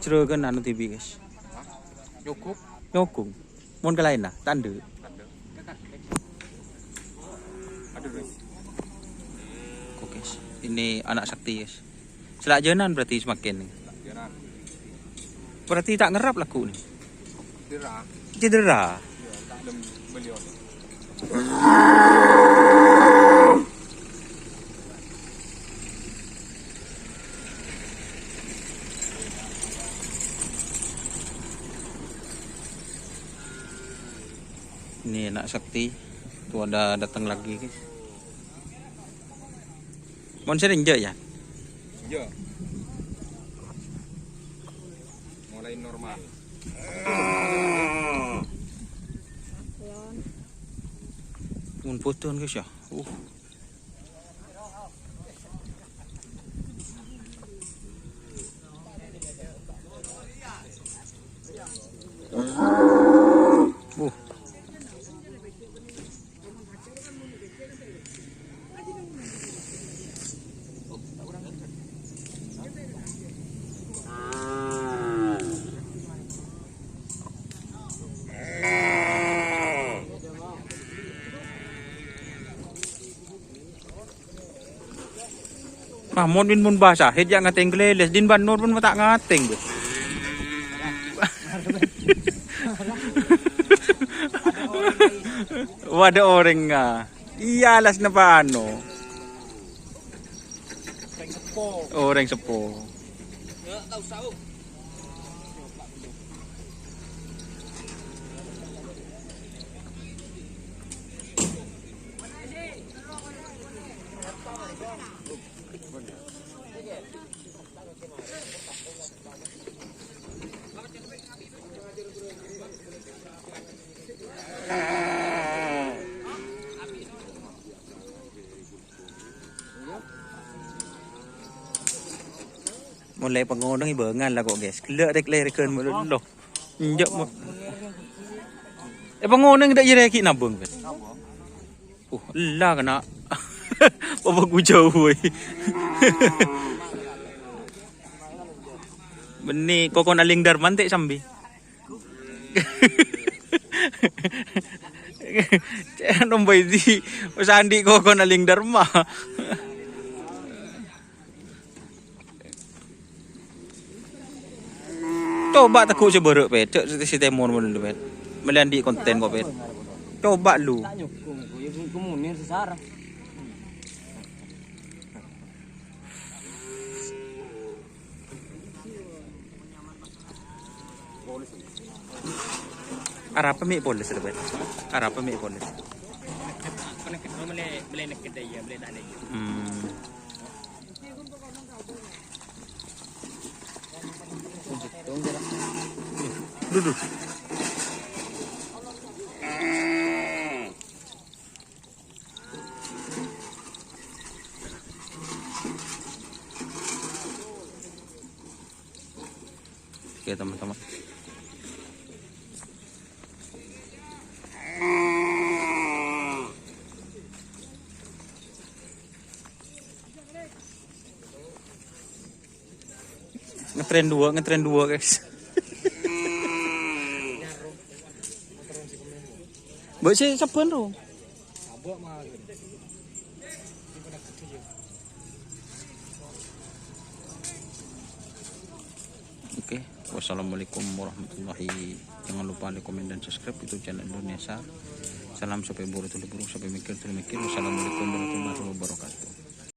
Cereukeun anu TV guys. Cukup. Nyokung. Mun ka lain nah, tandeu. Aduh, Oke guys. Ini anak sakti guys. Selajenan berarti semakin nih. jalan. Berarti tak ngerap laku nih. Tira. Cedera. Ya, tak ada beliau. Ini anak sakti. Tuh ada datang lagi guys. Mon sering je ya? Ya. Mulai normal. Mun putun guys ya. Mon bin mun basah, het jak ngateng gleles, din ban nur pun tak ngateng deh. Wadah orang nga. Iyalas na paano? Orang sepo. Mulai pengodong ibangan lah kok guys. Kelak deklarasikan mulu. Injak mo. Pengodong dak ireki nabung kan. Lah kena. Apa ku jauh woi. Beni kokon aling darman tek sambi. Nombai di sandi kokon aling darma. Coba takut seberuk pet, cek si temon mun pet. Melandi konten kok pet. Coba lu. Kemudian sesarang. Arab mi polis pet. Arab mi polis. Boleh nak kedai ya, boleh tak ada. Duduk. Oke teman-teman. Ngetren dua guys. Mbak sih saban ro. Oke, wassalamualaikum warahmatullahi. Jangan lupa like, komen dan subscribe YouTube channel Indonesia. Salam sampai buru tulu burung sampai mikir tulu mikir. Wassalamualaikum warahmatullahi wabarakatuh.